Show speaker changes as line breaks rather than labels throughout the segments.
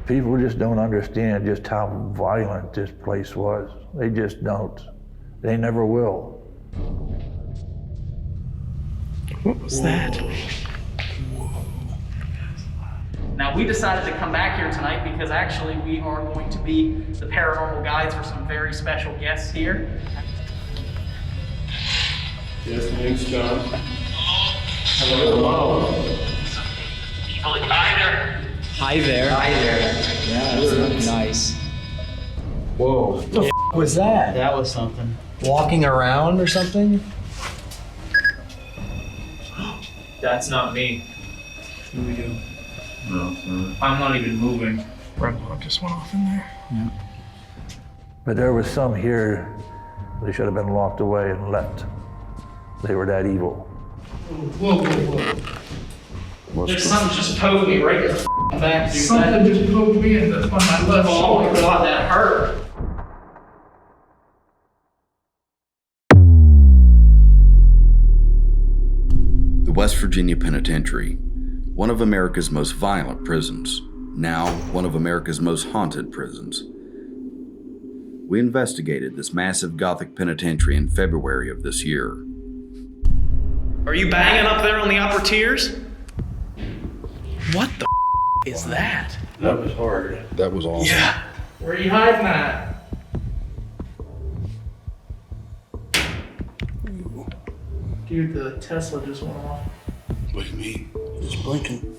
People just don't understand just how violent this place was. They just don't. They never will.
What was that?
Now, we decided to come back here tonight because actually we are going to be the paranormal guides for some very special guests here.
Yes, my name's John.
Hello.
Hi there. Hi there. Yeah, that's nice.
Whoa.
What the f was that?
That was something.
Walking around or something?
That's not me.
Who are you?
No, I'm not even moving.
Red light just went off in there.
Yeah.
But there was some here, they should have been locked away and left. They were that evil.
Whoa. There's something just poked me right in the back, dude.
Something just poked me in the on my left
Oh
shoulder.
my God, that hurt.
The West Virginia Penitentiary, one of America's most violent prisons, now one of America's most haunted prisons. We investigated this massive Gothic penitentiary in February of this year.
Are you banging up there on the upper tiers?
What the is that?
That was hard.
That was awesome.
Yeah.
Where are you hiding at? Dude, the Tesla just went off.
What do you mean? It's blinking.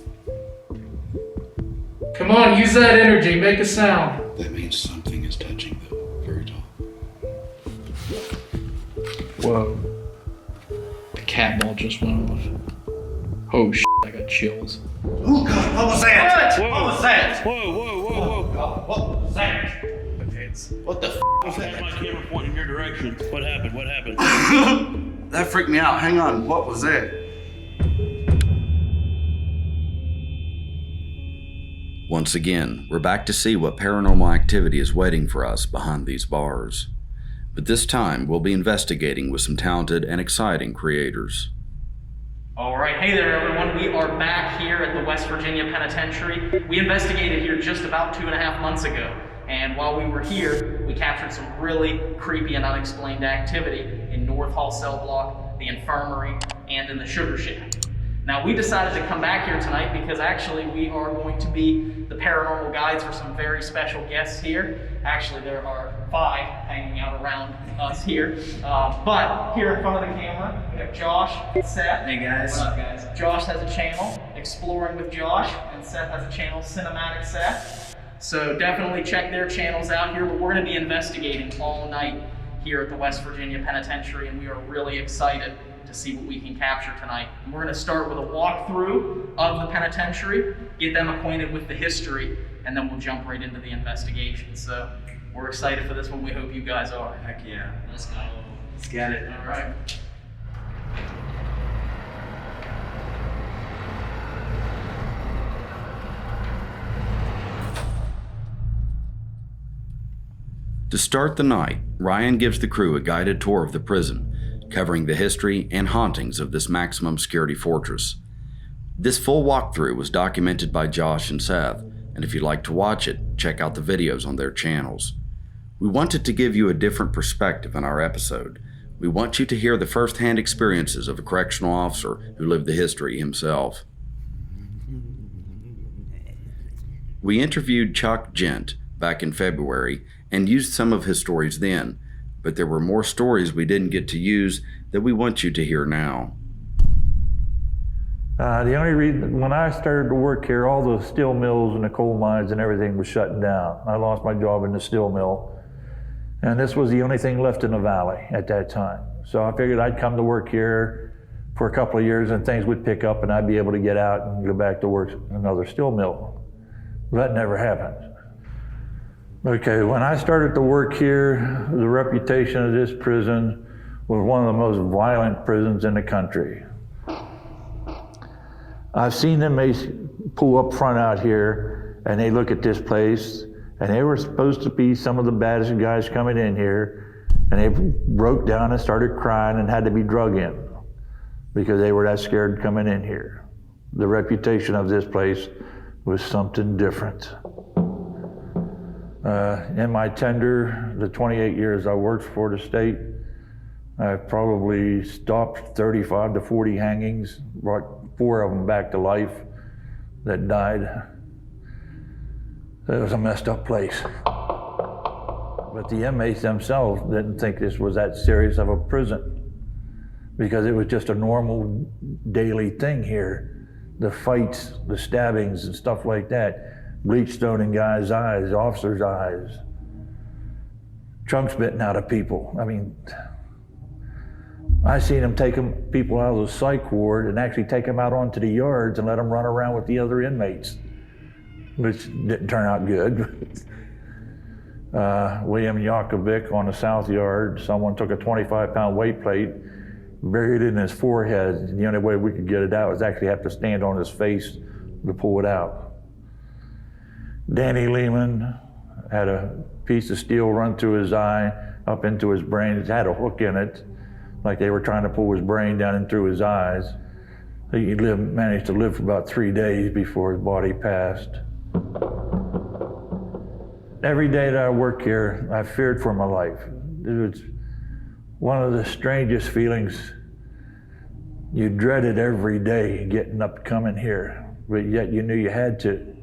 Come on, use that energy, make a sound.
That means something is touching the very top.
Whoa. The cat ball just went off. Oh shit, I got chills.
Oh God, what was that?
Whoa.
What was that?
Whoa.
Oh God, what was that?
Okay, it's...
What the f was
I had
that?
my camera pointing in your direction. What happened? What happened?
That freaked me out. Hang on, what was that?
Once again, we're back to see what paranormal activity is waiting for us behind these bars. But this time, we'll be investigating with some talented and exciting creators.
All right, hey there everyone. We are back here at the West Virginia Penitentiary. We investigated here just about 2.5 months ago. And while we were here, we captured some really creepy and unexplained activity in North Hall Cell Block, the infirmary, and in the sugar shack. Now, we decided to come back here tonight because actually we are going to be the paranormal guides for some very special guests here. Actually, there are 5 hanging out around us here. But here in front of the camera, we have Josh, Seth.
Hey guys.
What up, guys? Josh has a channel, Exploring with Josh, and Seth has a channel, Sinematic Seth. So definitely check their channels out here, but we're going to be investigating all night here at the West Virginia Penitentiary, and we are really excited to see what we can capture tonight. And we're going to start with a walkthrough of the penitentiary, get them acquainted with the history, and then we'll jump right into the investigation. So we're excited for this one. We hope you guys are.
Heck yeah.
Let's go.
Let's get it.
All right.
To start the night, Ryan gives the crew a guided tour of the prison, covering the history and hauntings of this maximum security fortress. This full walkthrough was documented by Josh and Seth, and if you'd like to watch it, check out the videos on their channels. We wanted to give you a different perspective in our episode. We want you to hear the first-hand experiences of a correctional officer who lived the history himself. We interviewed Chuck Gent back in February and used some of his stories then, but there were more stories we didn't get to use that we want you to hear now.
The only reason, when I started to work here, all the steel mills and the coal mines and everything was shutting down. I lost my job in the steel mill, and this was the only thing left in the valley at that time. So I figured I'd come to work here for a couple of years and things would pick up and I'd be able to get out and go back to work in another steel mill. That never happened. Okay, when I started to work here, the reputation of this prison was one of the most violent prisons in the country. I've seen them pull up front out here and they look at this place and they were supposed to be some of the baddest guys coming in here, and they broke down and started crying and had to be drug in because they were that scared coming in here. The reputation of this place was something different. In my tender, the 28 years I worked for the state, I've probably stopped 35 to 40 hangings, brought 4 of them back to life that died. It was a messed up place. But the inmates themselves didn't think this was that serious of a prison because it was just a normal daily thing here. The fights, the stabbings and stuff like that, bleach stoning guys' eyes, officers' eyes, chunks bitten out of people. I mean, I seen them taking people out of the psych ward and actually take them out onto the yards and let them run around with the other inmates, which didn't turn out good. William Yakovic on the South Yard, someone took a 25-pound weight plate, buried it in his forehead, and the only way we could get it out was actually have to stand on his face to pull it out. Danny Lehman had a piece of steel run through his eye, up into his brain. It had a hook in it, like they were trying to pull his brain down and through his eyes. He managed to live for about 3 days before his body passed. Every day that I work here, I feared for my life. It was one of the strangest feelings. You dreaded every day getting up, coming here, but yet you knew you had to.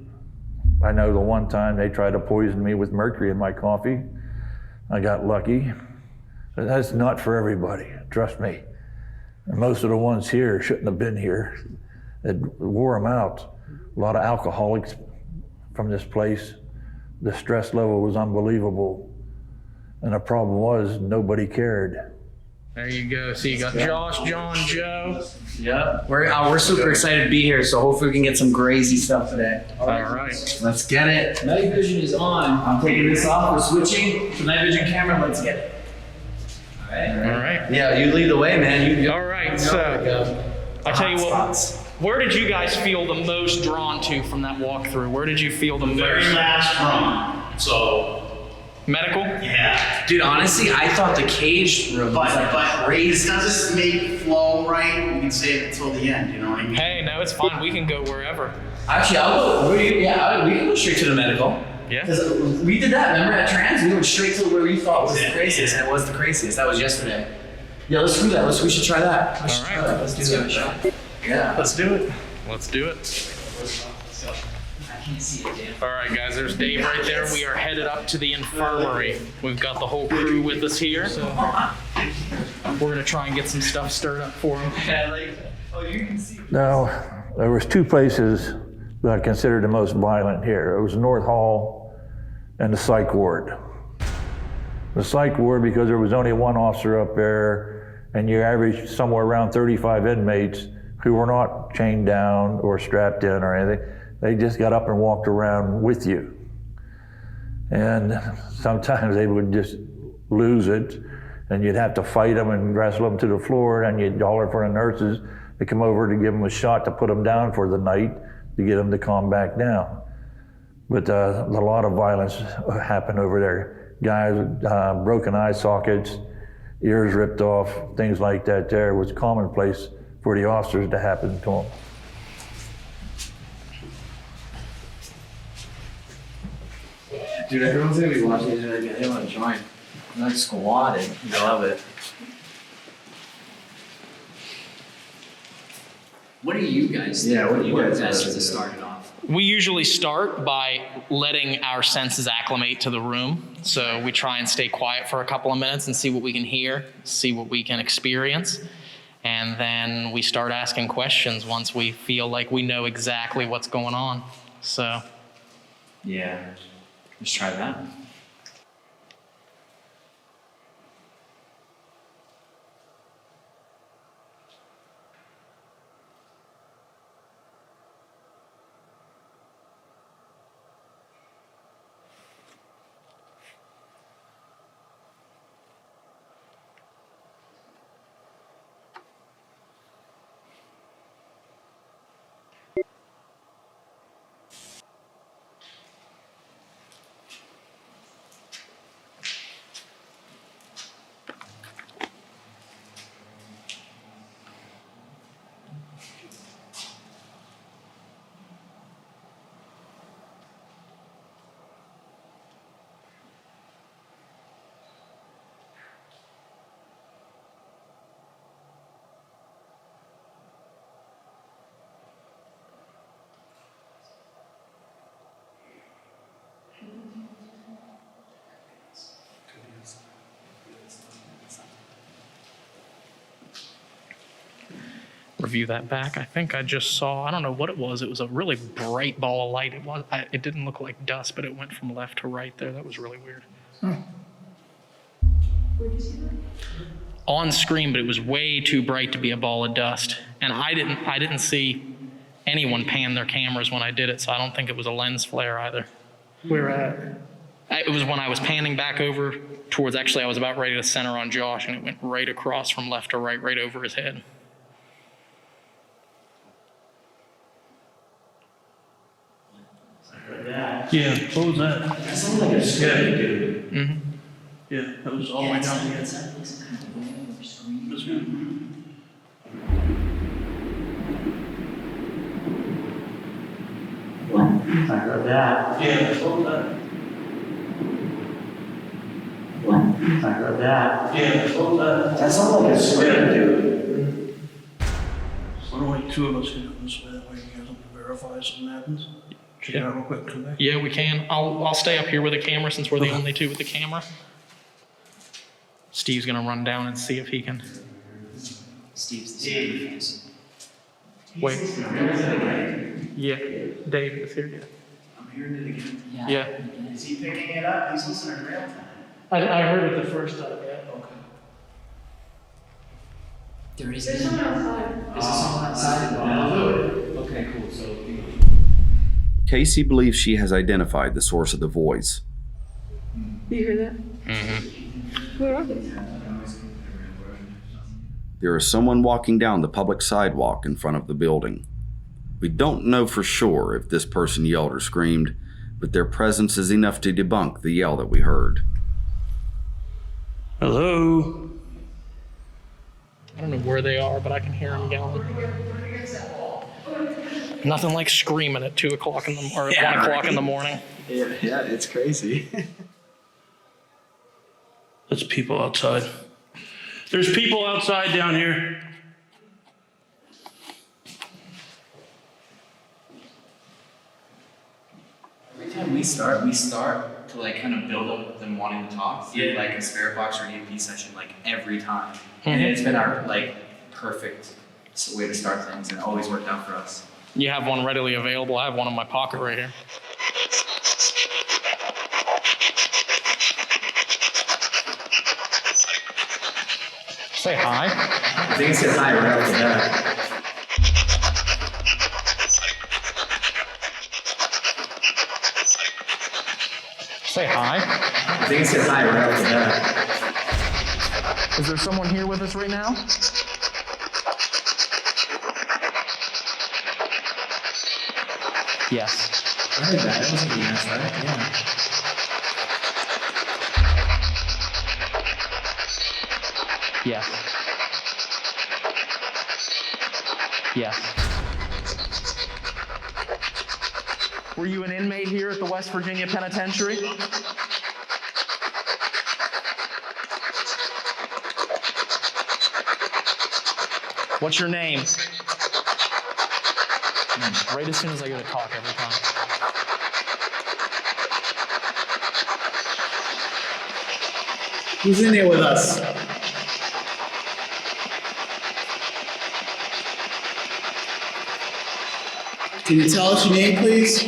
I know the one time they tried to poison me with mercury in my coffee. I got lucky. But that's not for everybody, trust me. And most of the ones here shouldn't have been here. It wore them out. A lot of alcoholics from this place. The stress level was unbelievable. And the problem was nobody cared.
There you go. So you got Josh, John, Joe.
Yep. We're super excited to be here, so hopefully we can get some crazy stuff today.
All right.
Let's get it. Night vision is on. I'm taking this off. We're switching to night vision camera. Let's get it. All right. Yeah, you lead the way, man.
All right. So I tell you what. Where did you guys feel the most drawn to from that walkthrough? Where did you feel the
Very
most?
last room. So,
Medical?
yeah.
Dude, honestly, I thought the caged room was like
But
crazy.
it doesn't make flow right. We can save it till the end, you know what I mean?
Hey, no, it's fine. We can go wherever.
Actually, we can go straight to the medical.
Yeah.
Because we did that, remember at Trans? We went straight to where we thought was the craziest, and it was the craziest. That was yesterday. Yeah, let's do that. We should try that.
All right.
Let's do that. Yeah.
Let's do it. Let's do it.
I can't see it, Dan.
All right, guys, there's Dave right there. We are headed up to the infirmary. We've got the whole crew with us here. So we're going to try and get some stuff stirred up for him.
Now, there was 2 places that I considered the most violent here. It was North Hall and the psych ward. The psych ward, because there was only 1 officer up there, and you averaged somewhere around 35 inmates who were not chained down or strapped in or anything. They just got up and walked around with you. And sometimes they would just lose it, and you'd have to fight them and wrestle them to the floor, and you'd holler for the nurses to come over to give them a shot to put them down for the night to get them to calm back down. But a lot of violence happened over there. Guys with broken eye sockets, ears ripped off, things like that there was commonplace for the officers to happen to them.
Dude, everyone's gonna be watching it and they want to join. I'm like squatting. I love it. What do you guys think? Yeah, what do you guys best to start it off?
We usually start by letting our senses acclimate to the room. So we try and stay quiet for a couple of minutes and see what we can hear, see what we can experience. And then we start asking questions once we feel like we know exactly what's going on. So.
Yeah, let's try that.
review that back. I think I just saw, I don't know what it was. It was a really bright ball of light. It didn't look like dust, but it went from left to right there. That was really weird.
Where'd you see that?
On screen, but it was way too bright to be a ball of dust. And I didn't see anyone pan their cameras when I did it, so I don't think it was a lens flare either.
Where at?
It was when I was panning back over towards, actually I was about ready to center on Josh, and it went right across from left to right, right over his head.
Yeah, what was that?
That sounds like a scary dude.
Mm-hmm.
Yeah, that was all the way down here.
This one. I heard that.
Yeah, what was that?
I heard that.
Yeah, what was that?
That sounds like a scary dude.
Why don't we two of us get on this way, that way you guys can verify something happens? Check it out real quick, come back.
Yeah, we can. I'll stay up here with the camera since we're the only two with the camera. Steve's gonna run down and see if he can.
Steve's the same defense.
Wait. Yeah, Dave is here. Yeah.
I'm hearing it again.
Yeah.
Is he picking it up? He's listening real time.
I heard it the first time, yeah.
Okay. There is.
There's someone outside.
Is there someone outside? Okay, cool. So.
Casey believes she has identified the source of the voice.
You hear that?
Mm-hmm.
Where are they?
There is someone walking down the public sidewalk in front of the building. We don't know for sure if this person yelled or screamed, but their presence is enough to debunk the yell that we heard.
Hello?
I don't know where they are, but I can hear them yelling. Nothing like screaming at 2 o'clock in the or 1 o'clock in the morning.
Yeah, it's crazy.
There's people outside. There's people outside down here.
Every time we start to like kind of build up them wanting to talk through like a spirit box or an EMP session like every time. And it's been our like perfect way to start things and it always worked out for us.
You have one readily available. I have one in my pocket right here. Say hi.
I think it said hi right after that.
Say hi.
I think it said hi right after that.
Is there someone here with us right now? Yes.
I heard that. That wasn't a yes, right? Yeah.
Yes. Yes. Were you an inmate here at the West Virginia Penitentiary? What's your name? Right as soon as I go to talk every time.
Who's in there with us? Can you tell us your name, please?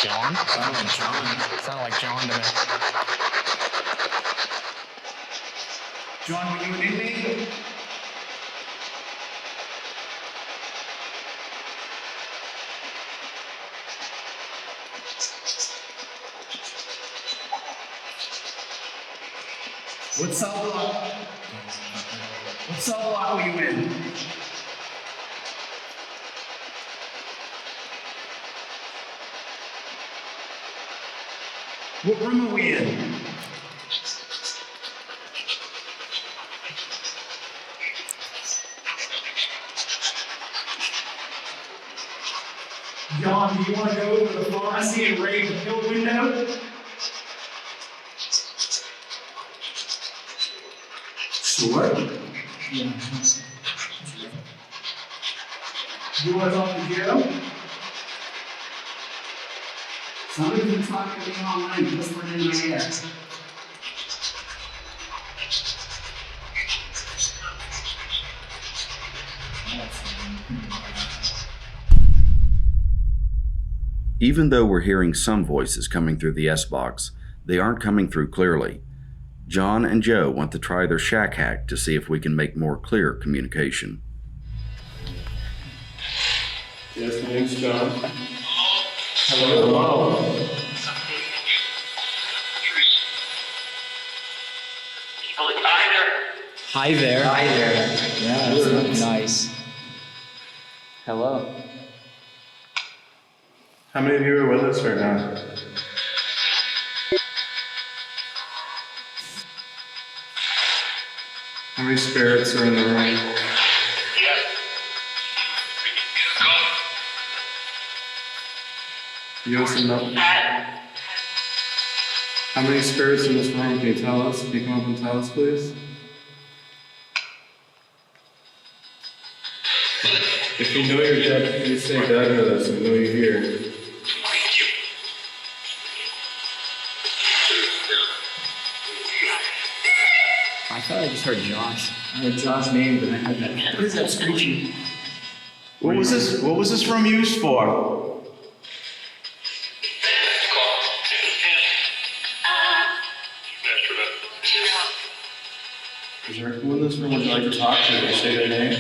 John? Sounded like John to me.
John, were you an inmate? What cell block? What cell block were you in? What room are we in? John, do you want to go to the pharmacy and raid the pill window? Sure. Yeah. You want to talk to Joe? Somebody's been talking to me online, whispering in my ear.
Even though we're hearing some voices coming through the S-Box, they aren't coming through clearly. John and Joe want to try their shack hack to see if we can make more clear communication.
Yes, my name's John. Hello.
Hi there. Hi there. Yeah, that's nice. Hello.
How many of you are with us right now? How many spirits are in the room? Give us a number. How many spirits in this room? Can you tell us? Can you come up and tell us, please? If you know you're dead, please say dead with us. We know you're here.
I thought I just heard Josh. I heard Josh's name, but I heard that. What is that screeching?
What was this room used for? Is there who in this room would you like to talk to? They say their name.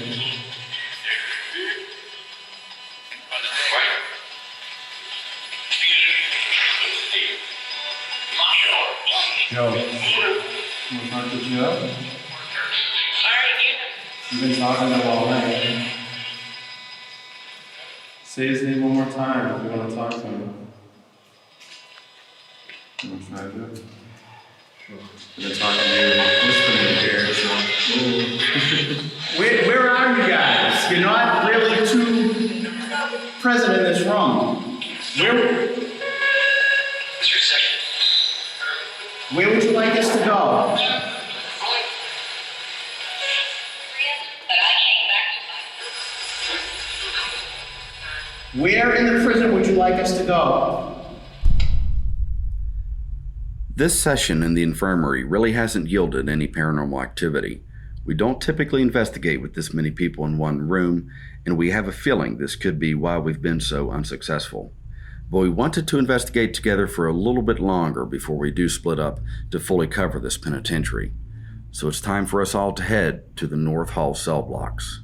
Joe. You want to talk to Joe? You've been talking to him all night. Say his name one more time if you want to talk to him. You want to try to do it? Sure. I've been talking to you, whispering in your ear, so.
Where are you guys? You're not really too present in this room. Where would you like us to go? Where in the prison would you like us to go?
This session in the infirmary really hasn't yielded any paranormal activity. We don't typically investigate with this many people in one room, and we have a feeling this could be why we've been so unsuccessful. But we wanted to investigate together for a little bit longer before we do split up to fully cover this penitentiary. So it's time for us all to head to the North Hall cell blocks.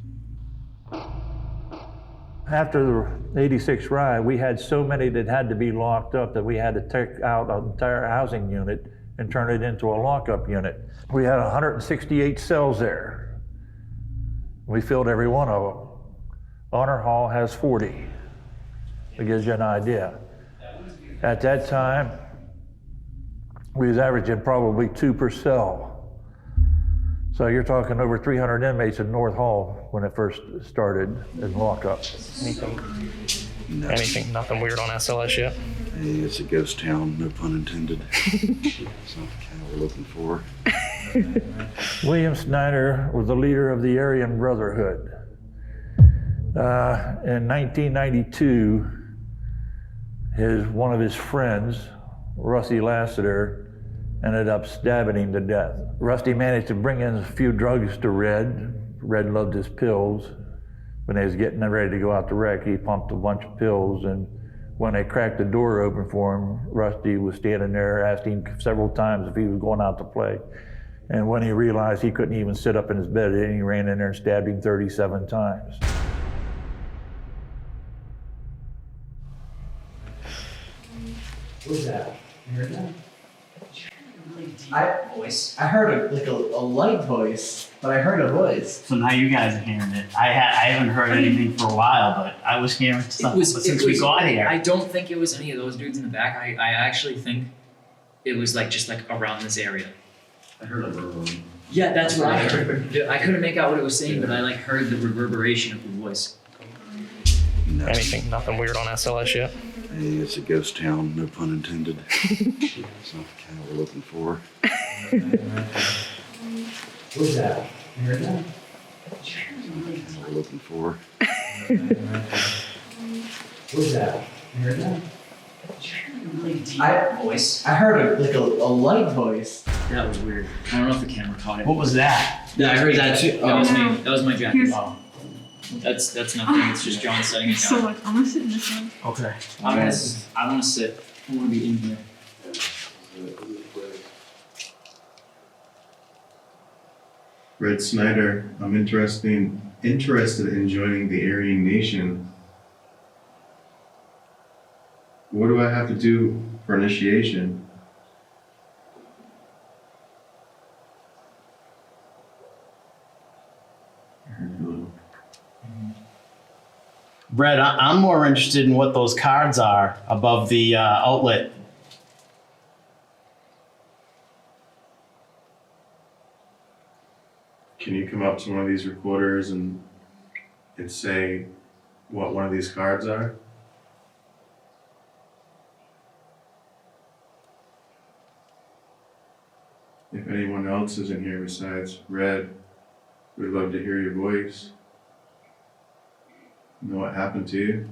After the 86 riot, we had so many that had to be locked up that we had to take out an entire housing unit and turn it into a lockup unit. We had 168 cells there. We filled every one of them. Honor Hall has 40. It gives you an idea. At that time, we was averaging probably 2 per cell. So you're talking over 300 inmates in North Hall when it first started in lockup.
Anything, nothing weird on SLS yet?
Hey, it's a ghost town, no pun intended. That's not the kind we're looking for.
William Snyder was the leader of the Aryan Brotherhood. In 1992, one of his friends, Rusty Lassiter, ended up stabbing him to death. Rusty managed to bring in a few drugs to Red. Red loved his pills. When they was getting ready to go out to wreck, he pumped a bunch of pills, and when they cracked the door open for him, Rusty was standing there asking several times if he was going out to play. And when he realized he couldn't even sit up in his bed, he ran in there and stabbed him 37 times.
What was that? You heard that? I heard a light voice, but I heard a voice.
So now you guys are hearing it. I haven't heard anything for a while, but I was hearing stuff since we got here.
I don't think it was any of those dudes in the back. I actually think it was just around this area.
I heard a verbal.
Yeah, that's what I heard. I couldn't make out what it was saying, but I heard the reverberation of the voice.
Anything, nothing weird on SLS yet?
Hey, it's a ghost town, no pun intended. That's not the kind we're looking for.
What was that? You heard that?
That's not the kind we're looking for.
What was that? You heard that?
really deep
I-
voice.
I heard a light voice.
That was weird. I don't know if the camera caught it.
What was that?
Yeah, I heard that too. That was me. That was my jacket.
Here's-
Oh. That's nothing. It's just John setting it
So
down.
like, I'm gonna sit in this one.
Okay.
I want to sit. I want to be in here.
Red Snyder, I'm interested in joining the Aryan Nation. What do I have to do for initiation?
Brett, I'm more interested in what those cards are above the outlet.
Can you come up to one of these recorders and say what one of these cards are? If anyone else is in here besides Red, we'd love to hear your voice. Know what happened to you?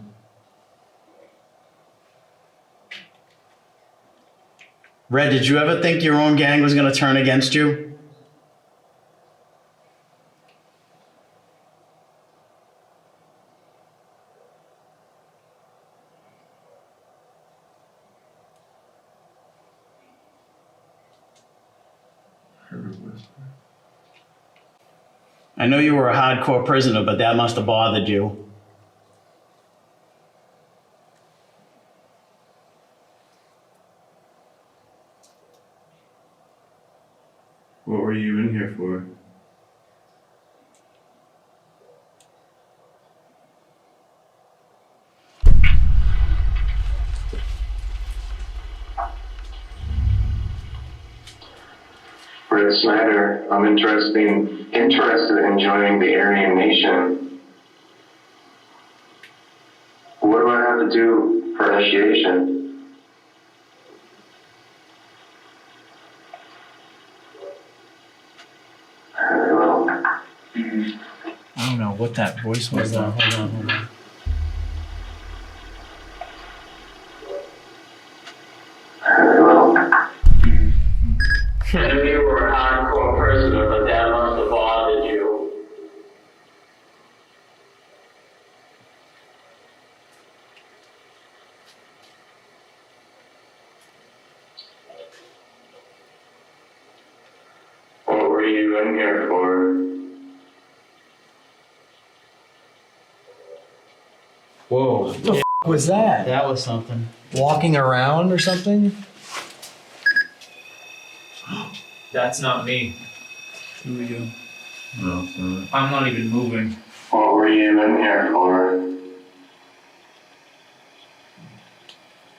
Red, did you ever think your own gang was going to turn against you? I know you were a hardcore prisoner, but that must have bothered you.
What were you in here for?
Red Snyder, I'm interested in joining the Aryan Nation. What do I have to do for initiation? Hello.
I don't know what that voice was. Hold on.
Hello. I knew you were a hardcore prisoner, but that must have bothered you. What were you in here for?
Whoa. What the was that? That was something.
Walking around or something?
That's not me.
Here we go.
No, it's not.
I'm not even moving.
What were you in here for?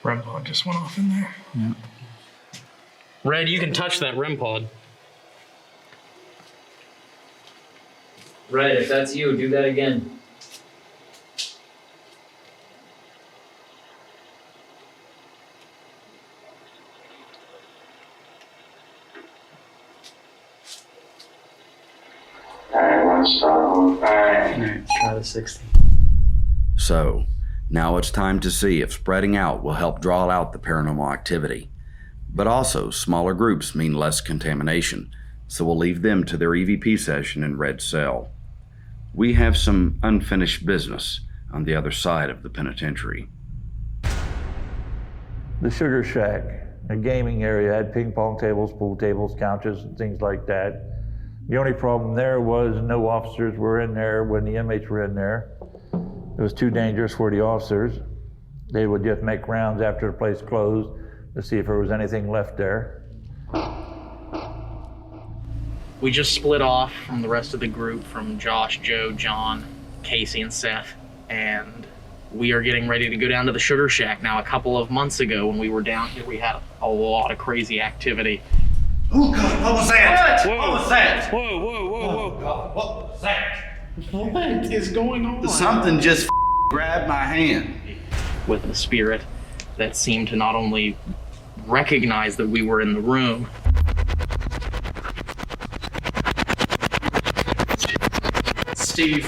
REM pod just went off in there.
Red, you can touch that REM pod. Red, if that's you, do that again.
Alright, try the 60.
So, now it's time to see if spreading out will help draw out the paranormal activity. But also, smaller groups mean less contamination, so we'll leave them to their EVP session in Red Cell. We have some unfinished business on the other side of the penitentiary.
The Sugar Shack, a gaming area, had ping pong tables, pool tables, couches, and things like that. The only problem there was no officers were in there when the inmates were in there. It was too dangerous for the officers. They would just make rounds after the place closed to see if there was anything left there.
We just split off from the rest of the group, from Josh, Joe, John, Casey, and Seth, and we are getting ready to go down to the Sugar Shack. Now, a couple of months ago when we were down here, we had a lot of crazy activity.
Oh God, what was that?
Whoa.
What was that?
Whoa, whoa, whoa, whoa.
Oh God, what was that?
What is going on?
Something just grabbed my hand.
With a spirit that seemed to not only recognize that we were in the room,
Steve.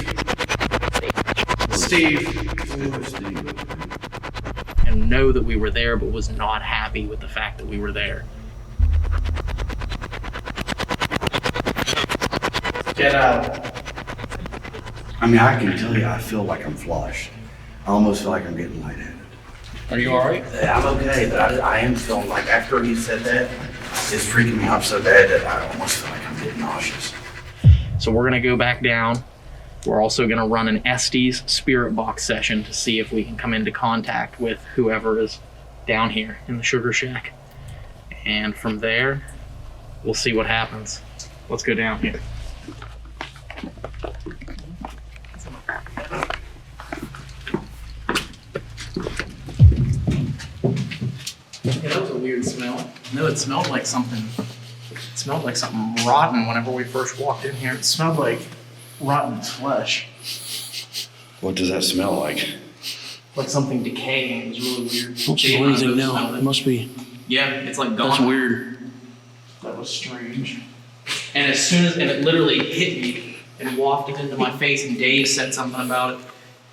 and know that we were there, but was not happy with the fact that we were there.
Get out.
I mean, I can tell you, I feel like I'm flushed. I almost feel like I'm getting lightheaded.
Are you all right?
Yeah, I'm okay, but I am feeling like after he said that, it's freaking me out so bad that I almost feel like I'm getting nauseous.
So we're gonna go back down. We're also gonna run an Estes spirit box session to see if we can come into contact with whoever is down here in the sugar shack. And from there, we'll see what happens. Let's go down here. Yeah, that was a weird smell. No, it smelled like something. It smelled like something rotten whenever we first walked in here. It smelled like rotten flesh.
What does that smell like?
Like something decaying. It was really weird.
Don't smell anything now. It must be.
Yeah, it's like gone.
That's weird.
That was strange. And as soon as, and it literally hit me and wafted into my face, and Dave said something about it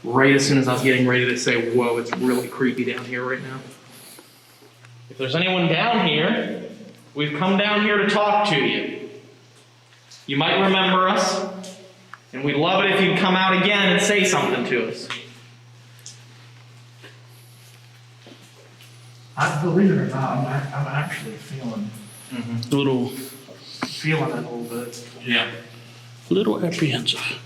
right as soon as I was getting ready to say, whoa, it's really creepy down here right now. If there's anyone down here, we've come down here to talk to you. You might remember us, and we'd love it if you'd come out again and say something to us.
I believe it or not, I'm actually feeling
A little,
it a little bit.
Yeah.
little apprehensive.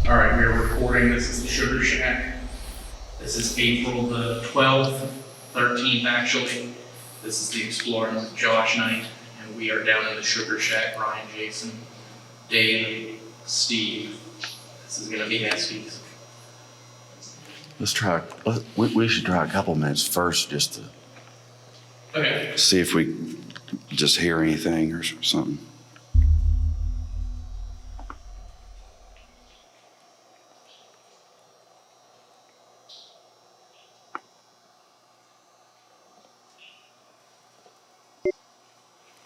All right, we are recording. This is the Sugar Shack. This is April the 12th, 13th actually. This is the Exploring with Josh night, and we are down in the Sugar Shack. Ryan, Jason, Dave, Steve. This is gonna be Estes.
Let's try, we should try a couple minutes first just to
Okay.
see if we just hear anything or something.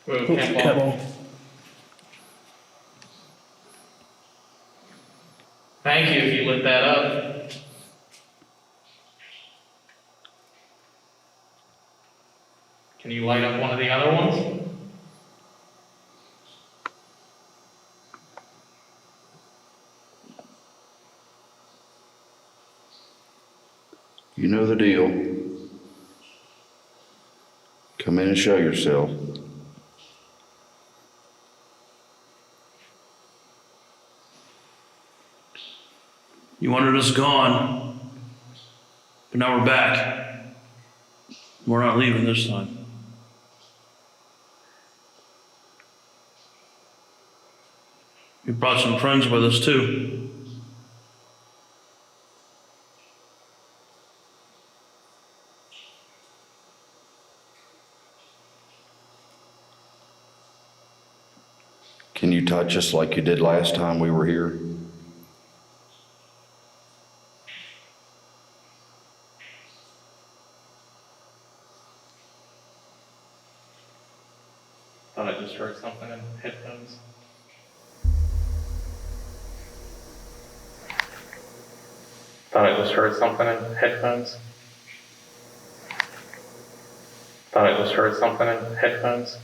Cat ball. Thank you if you lit that up. Can you light up one of the other ones?
You know the deal. Come in and show yourself.
You wanted us gone, but now we're back. We're not leaving this time. We brought some friends with us too.
Can you touch us like you did last time we were here?
Thought I just heard something in headphones. Thought I just heard something in headphones. Thought I just heard something in headphones.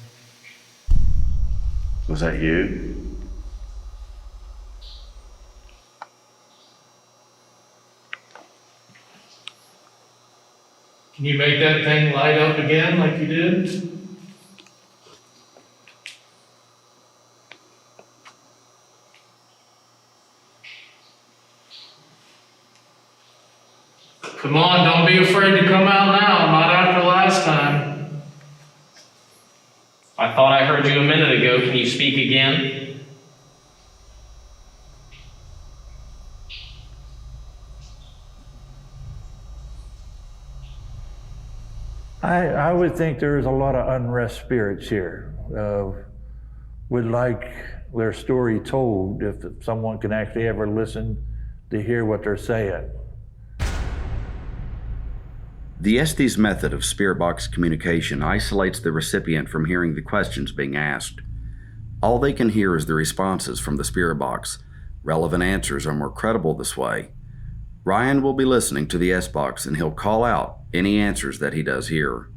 Was that you?
Can you make that thing light up again like you did? Come on, don't be afraid to come out now, not after last time.
I thought I heard you a minute ago. Can you speak again?
I would think there's a lot of unrest spirits here. Would like their story told if someone can actually ever listen to hear what they're saying.
The Estes method of spirit box communication isolates the recipient from hearing the questions being asked. All they can hear is the responses from the spirit box. Relevant answers are more credible this way. Ryan will be listening to the S-Box and he'll call out any answers that he does hear.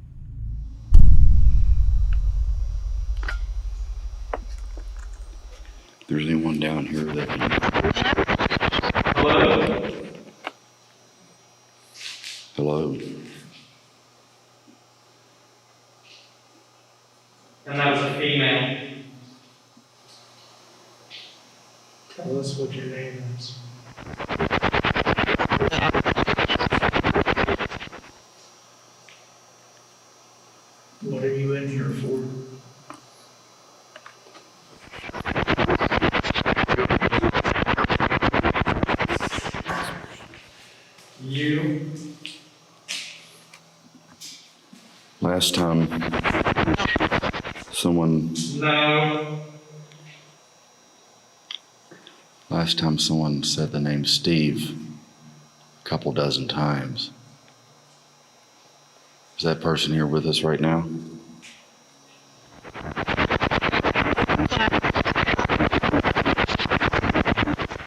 If there's anyone down here that
Hello?
Hello?
And that was a female. Tell us what your name is. What are you in here for? You?
Last time someone said the name Steve a couple dozen times. Is that person here with us right now?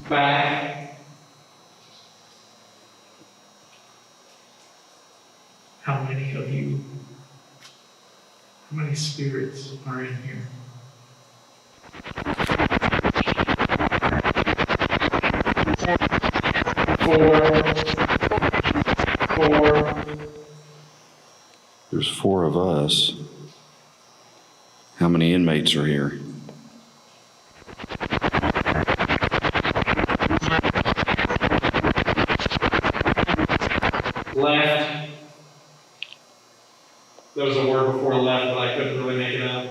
Back. How many of you, how many spirits are in here? Four.
There's 4 of us. How many inmates are here?
Left. There was a word before left, but I couldn't really make it out.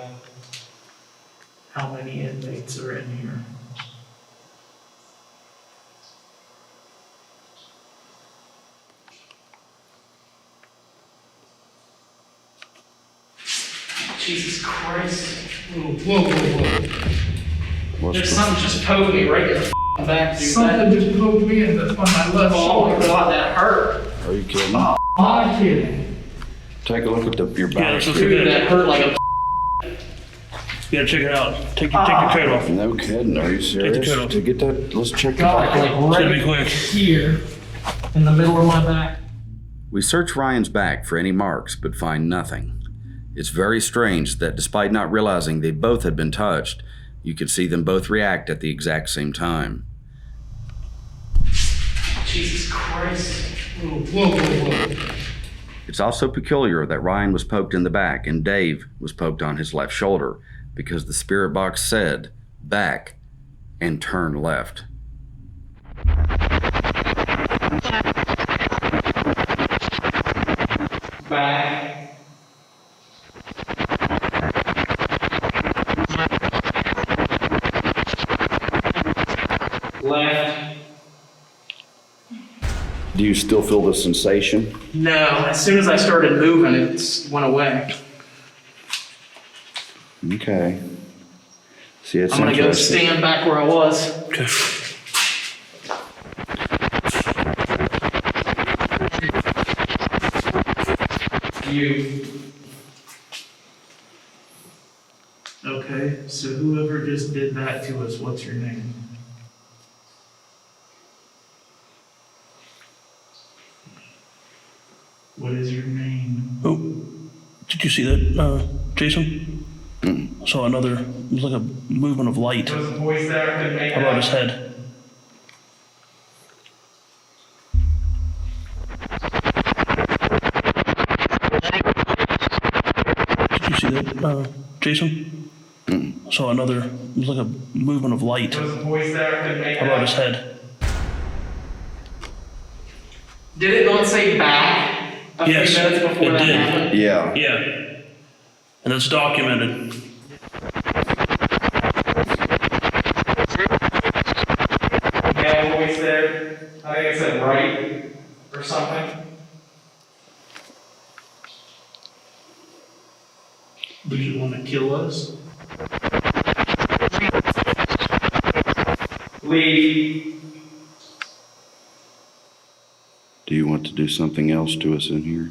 How many inmates are in here? Jesus Christ. Whoa. There's something just poked me right in the back, dude. Something just poked me in on my left shoulder. Oh my God, that hurt.
Are you kidding?
Oh, I'm kidding.
Take a look at your back.
Dude, that hurt like a...
You gotta check it out. Take your coat off.
No kidding, are you serious?
Take the coat off.
To get that, let's check your
God,
back.
like
It's gonna be
right
quick.
here in the middle of my back.
We search Ryan's back for any marks, but find nothing. It's very strange that despite not realizing they both had been touched, you could see them both react at the exact same time.
Jesus Christ. Whoa.
It's also peculiar that Ryan was poked in the back and Dave was poked on his left shoulder because the spirit box said, back, and turn left.
Back. Left.
Do you still feel the sensation?
No, as soon as I started moving, it went away.
Okay. See, it's
I'm gonna go
interesting.
stand back where I was.
Okay.
You. Okay, so whoever just did that to us, what's your name? What is your name?
Oh, did you see that, Jason? I saw another, it was like a movement of light
There was a voice there, I couldn't make it
above
out.
his head. Did you see that, Jason? I saw another, it was like a movement of light
There was a voice there, I couldn't make it
above
out.
his head.
Did it not say back a
Yes,
few minutes before
it
that
did.
happened?
Yeah.
Yeah. And it's documented.
Yeah, a voice there. I think it said right or something. Do you want to kill us? Leave.
Do you want to do something else to us in here?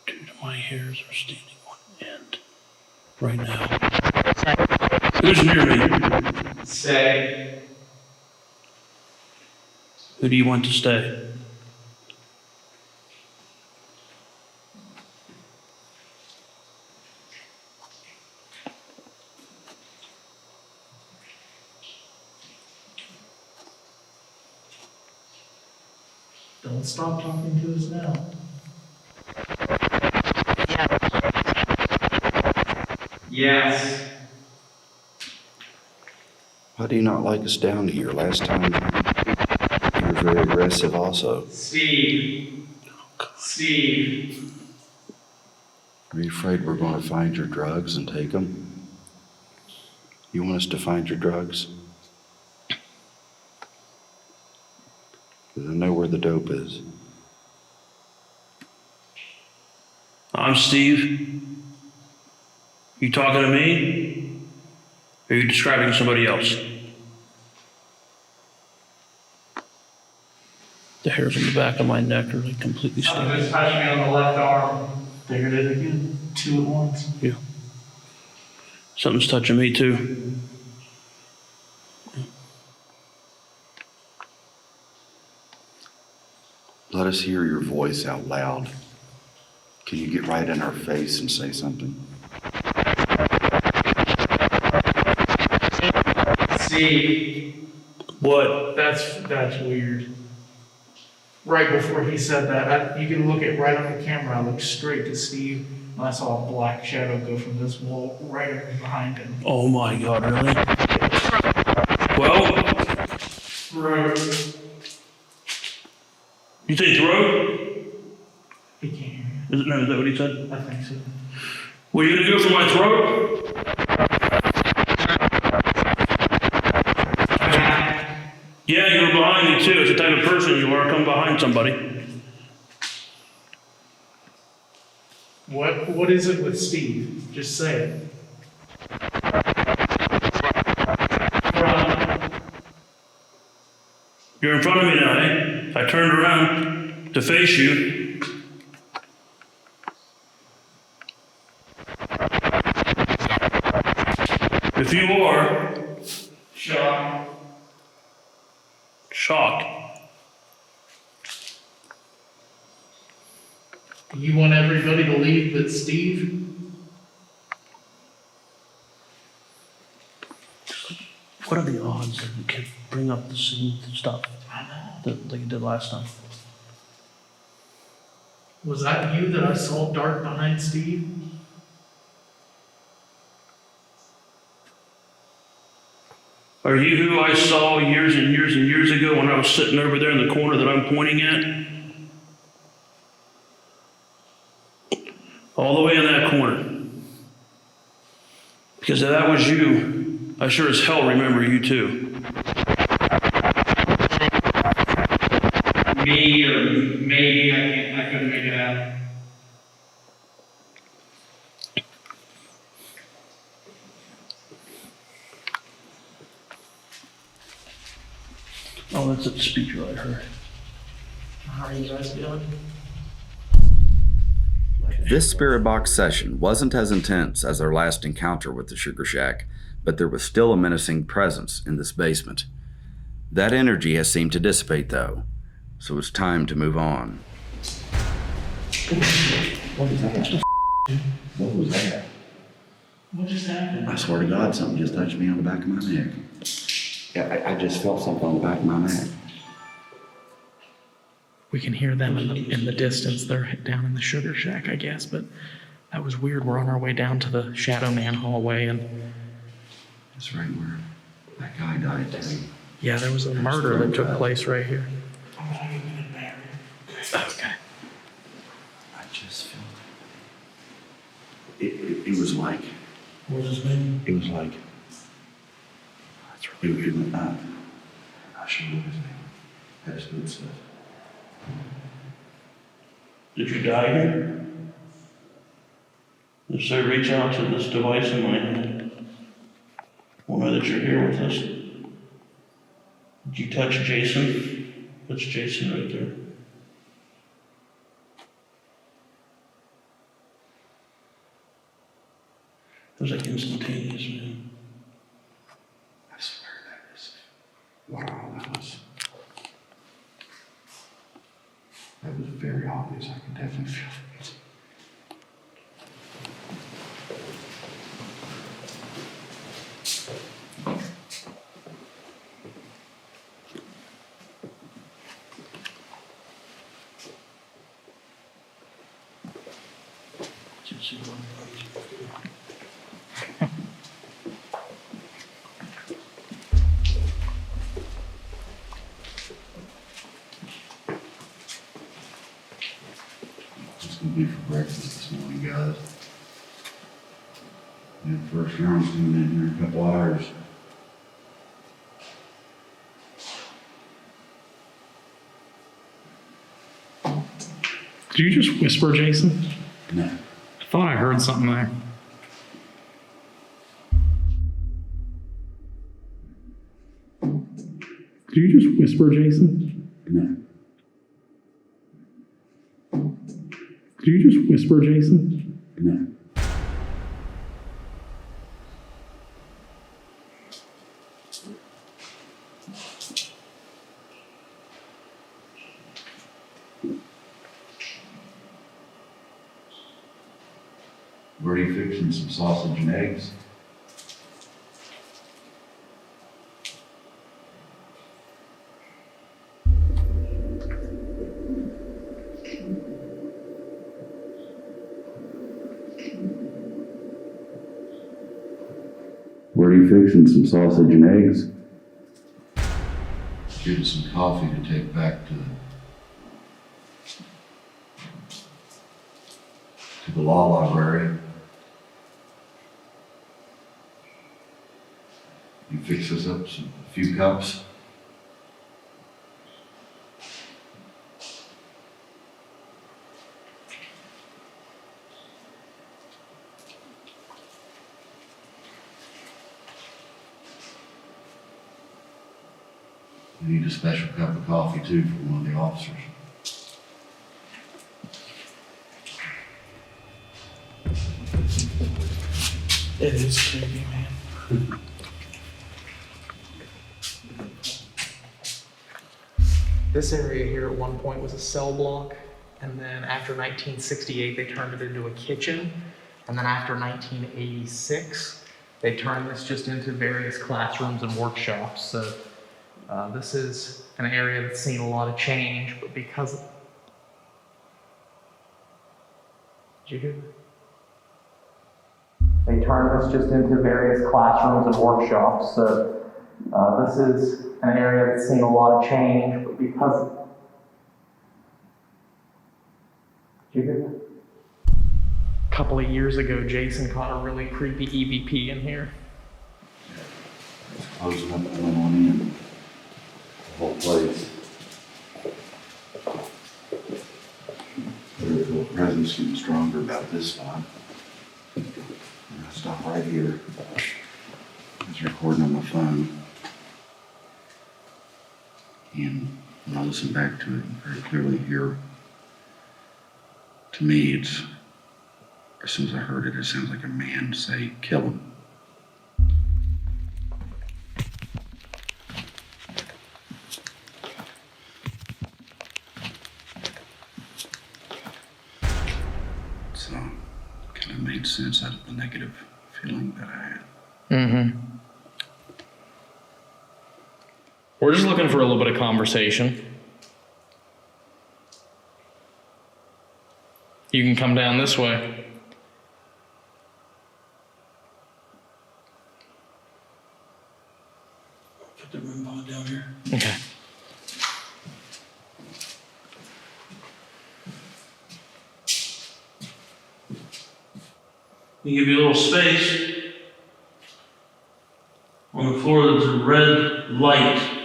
Dude, my hairs are standing on end right now. Who's near me?
Stay.
Who do you want to stay?
Don't stop talking to us now. Yes.
Why do you not like us down here? Last time you were very aggressive also.
Steve. Steve.
Are you afraid we're going to find your drugs and take them? You want us to find your drugs? Because I know where the dope is.
I'm Steve. You talking to me? Or are you describing somebody else? The hairs on the back of my neck are like completely
Something
standing.
just touched me on the left arm. There it is again. 2 at once.
Yeah. Something's touching me too.
Let us hear your voice out loud. Can you get right in our face and say something?
Steve.
What?
That's weird. Right before he said that, you can look at right on the camera. I looked straight to Steve, and I saw a black shadow go from this wall right behind him.
Oh my God, really? Well,
Throat.
you say throat?
He can't hear
Is that what he said?
you. I think so.
Were you gonna go for my throat? Yeah, you were behind me too. It's the type of person you are, come behind somebody.
What is it with Steve? Just say it.
You're in front of me now, eh? I turned around to face you. If you are
Shock.
shocked,
You want everybody to leave but Steve?
what are the odds that you can bring up the same stuff that like you did last time?
Was that you that I saw dark behind Steve?
Are you who I saw years and years and years ago when I was sitting over there in the corner that I'm pointing at? All the way in that corner. Because if that was you, I sure as hell remember you too.
Me or maybe, I couldn't make it out.
Oh, that's a speaker I heard.
How are you guys doing?
This spirit box session wasn't as intense as our last encounter with the Sugar Shack, but there was still a menacing presence in this basement. That energy has seemed to dissipate though, so it's time to move on.
What is that? What was that?
What just happened?
I swear to God, something just touched me on the back of my neck. Yeah, I just felt something on the back of my neck.
We can hear them in the distance. They're down in the Sugar Shack, I guess, but that was weird. We're on our way down to the Shadow Man hallway, and
That's right where that guy died too.
yeah, there was a murder that took place right here. Okay.
I just felt it. It was like.
What was his name?
It was like. That's really good. I should know his name. That's good stuff.
Did you die here? If so, reach out to this device in my hand. We'll know that you're here with us. Did you touch Jason? That's Jason right there. It was like instantaneous, man.
I swear that is. Wow, that was.
definitely feel it. What's gonna be for breakfast this morning, guys? Yeah, first round's coming in here in a couple hours.
Did you just whisper, Jason?
No.
I thought I heard something there. Did you just whisper, Jason?
No.
Did you just whisper, Jason?
No. Were you fixing some sausage and eggs? Were you fixing some sausage and eggs? Give us some coffee to take back to the law library. You fix us up a few cups. We need a special cup of coffee too for one of the officers.
It is creepy, man. This area here at one point was a cell block, and then after 1968, they turned it into a kitchen. And then after 1986, they turned this just into various classrooms and workshops. So this is an area that's seen a lot of change, but because... Did you hear that? They turned this just into various classrooms and workshops. So this is an area that's seen a lot of change, but because... Did you hear that? A couple of years ago, Jason caught a really creepy EVP in here.
It's closing up and went on in. The whole place. The presence getting stronger about this spot. I'm gonna stop right here. I was recording on my phone. And when I listen back to it, you very clearly hear, to me, it's, as soon as I heard it, it sounds like a man say, "Kill him." So, kind of made sense out of the negative feeling that I had.
Mm-hmm. We're just looking for a little bit of conversation. You can come down this way.
Put the room pod down here.
Okay.
We give you a little space. On the floor, there's a red light.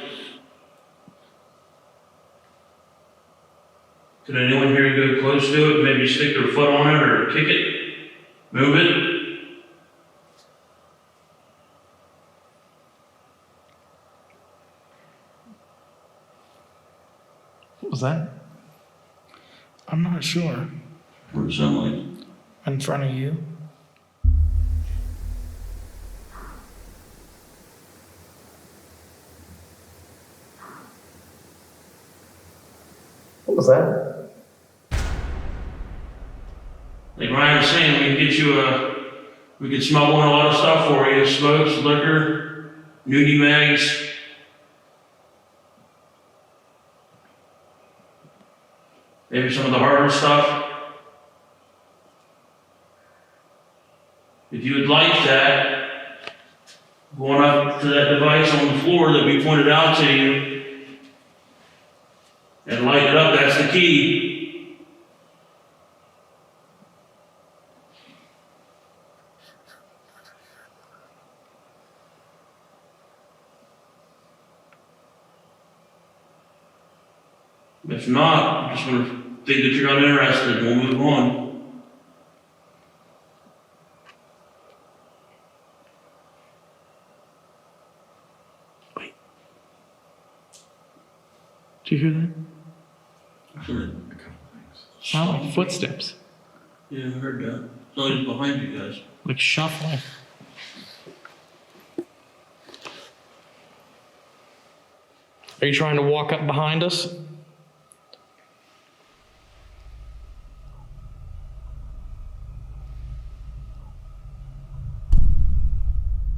Did anyone here go close to it? Maybe stick their foot on it or kick it? Move it?
What was that? I'm not sure.
What does it sound like?
In front of you? What was that?
get you we could smuggle in a lot of stuff for you. Smokes, liquor, nudie mags. Maybe some of the harder stuff. If you would like that, going up to that device on the floor that we pointed out to you and light it up, that's the key. If not, I'm just going to think that you're not interested and we'll move on.
Did you hear that?
I heard
Sound like footsteps.
Yeah, I heard that. Somebody's behind you guys.
Like shuffling. Are you trying to walk up behind us?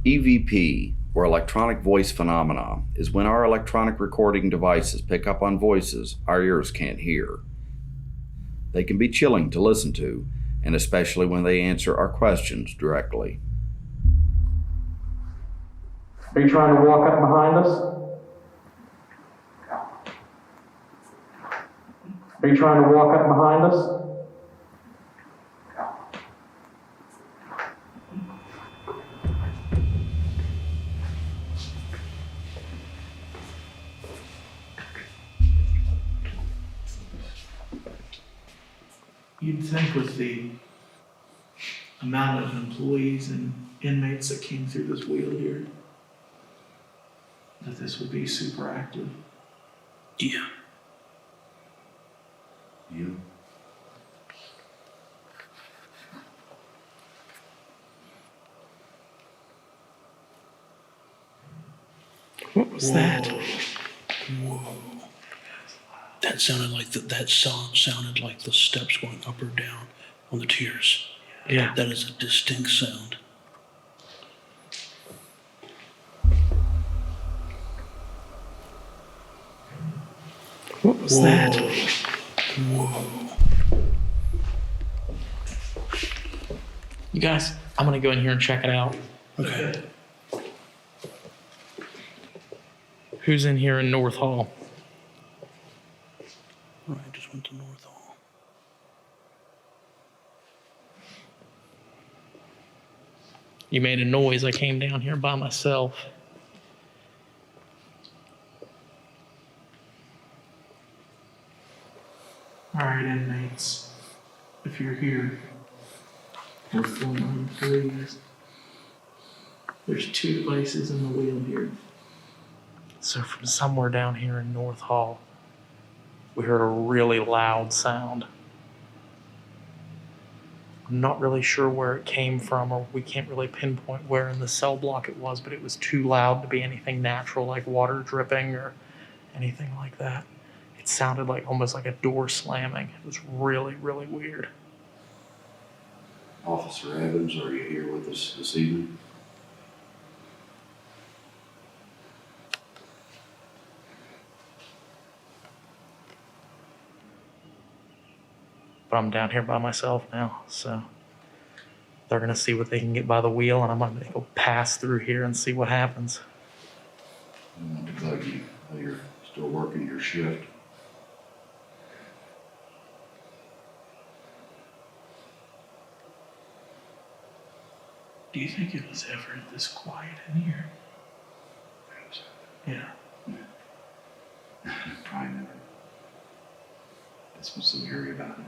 EVP, or electronic voice phenomena, is when our electronic recording devices pick up on voices our ears can't hear. They can be chilling to listen to, and especially when they answer our questions directly.
Are you trying to walk up behind us? Are you trying to walk up behind us?
You'd think with the amount of employees and inmates that came through this wheel here, that this would be super active.
Yeah.
Yeah.
What was that?
Whoa. That sounded like that song sounded like the steps going up or down on the tiers.
Yeah.
That is a distinct sound.
What was that?
Whoa.
You guys, I'm gonna go in here and check it out.
Okay.
Who's in here in North Hall?
All right, just went to North Hall.
You made a noise. I came down here by myself.
All right, inmates, if you're here, we're former employees. There's 2 devices in the wheel here.
So from somewhere down here in North Hall, we heard a really loud sound. I'm not really sure where it came from, or we can't really pinpoint where in the cell block it was, but it was too loud to be anything natural, like water dripping or anything like that. It sounded like almost like a door slamming. It was really, really weird.
Officer Evans, are you here with us this evening?
But I'm down here by myself now, so they're gonna see what they can get by the wheel, and I'm gonna go pass through here and see what happens.
I don't want to bug you while you're still working your shift.
Do you think it was ever this quiet in here? Yeah.
Probably never. That's what's so eerie about it.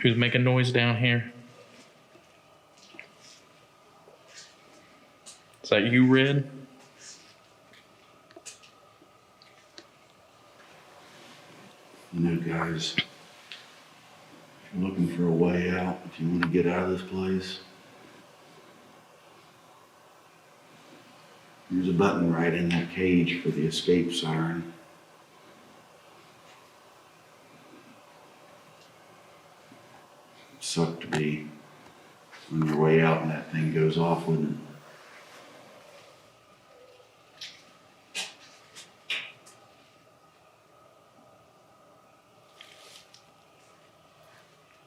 Who's making noise down here? Is that you, Red?
You know, guys, if you're looking for a way out, if you want to get out of this place, there's a button right in that cage for the escape siren. suck to be on your way out and that thing goes off, wouldn't it?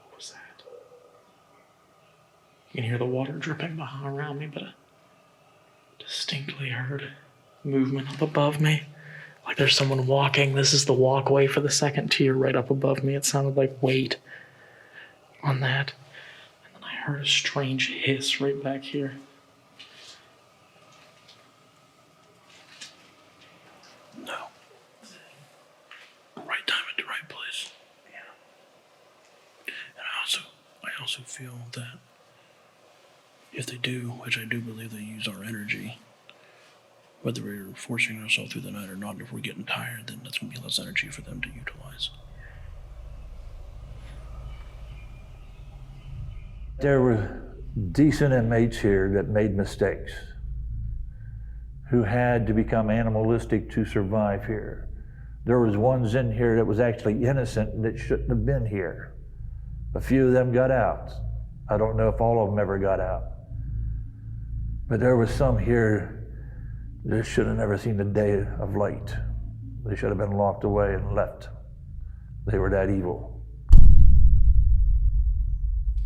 What was that? You can hear the water dripping around me, but I distinctly heard movement up above me. Like there's someone walking. This is the walkway for the second tier right up above me. It sounded like weight on that. And then I heard a strange hiss right back here.
No. Right time at the right place. Yeah. And I also feel that if they do, which I do believe they use our energy, whether we're forcing ourselves through the night or not, if we're getting tired, then that's going to be less energy for them to utilize.
There were decent inmates here that made mistakes, who had to become animalistic to survive here. There was ones in here that was actually innocent that shouldn't have been here. A few of them got out. I don't know if all of them ever got out. But there was some here that should have never seen the day of light. They should have been locked away and left. They were that evil.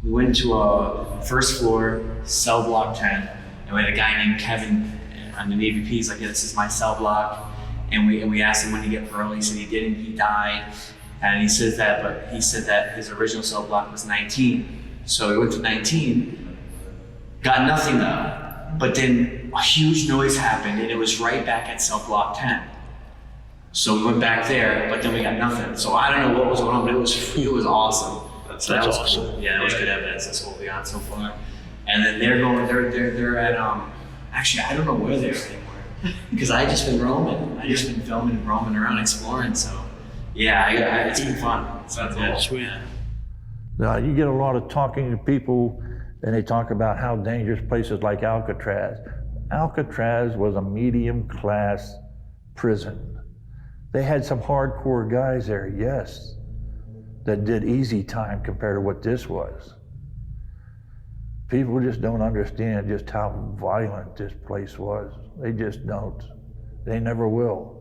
We went to a first floor, cell block 10, and we had a guy named Kevin on the EVP. He's like, yeah, this is my cell block. And we asked him when he get parole. He said he didn't, he died. And he said that his original cell block was 19. So he went to 19, got nothing though. But then a huge noise happened and it was right back at cell block 10. So we went back there, but then we got nothing. So I don't know what was going on, but it was awesome. So that was awesome. Cool. Yeah, that was good evidence. That's what we got so far. And then they're at actually I don't know where they are anymore because I just been roaming. I just been filming and roaming around exploring. So yeah, it's been fun. Sounds good.
Sweet.
Now, you get a lot of talking to people and they talk about how dangerous places like Alcatraz. Alcatraz was a medium class prison. They had some hardcore guys there, yes, that did easy time compared to what this was. People just don't understand just how violent this place was. They just don't. They never will.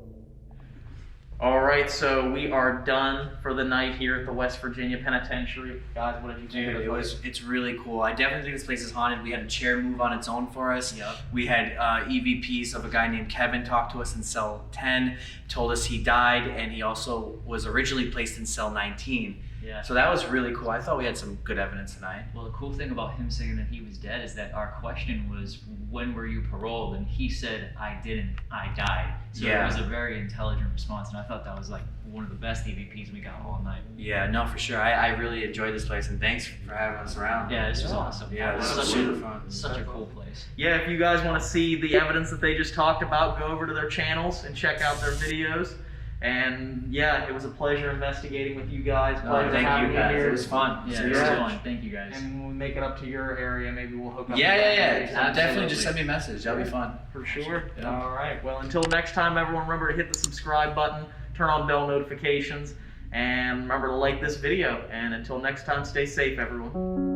All right, so we are done for the night here at the West Virginia Penitentiary. Guys, what did you think of the place?
It's really cool. I definitely think this place is haunted. We had a chair move on its own for us.
Yep.
We had EVPs of a guy named Kevin talk to us in cell 10, told us he died, and he also was originally placed in cell 19.
Yeah.
So that was really cool. I thought we had some good evidence tonight.
Well, the cool thing about him saying that he was dead is that our question was, when were you paroled? And he said, I didn't, I died. So
Yeah.
It was a very intelligent response, and I thought that was like one of the best EVPs we got all night.
Yeah, no, for sure. I really enjoyed this place, and thanks for having us around.
Yeah, this was awesome.
Yeah, this was super fun.
Such a cool place.
Yeah, if you guys want to see the evidence that they just talked about, go over to their channels and check out their videos. And yeah, it was a pleasure investigating with you guys. Pleasure
thank
having
you guys.
here.
It was fun.
Yeah, it was fun. Thank you guys.
And when we make it up to your area, maybe we'll hook up.
Yeah. Definitely just send me a message. That'll be fun.
For sure.
Yeah.
All right. Well, until next time, everyone, remember to hit the subscribe button, turn on bell notifications, and remember to like this video. And until next time, stay safe, everyone.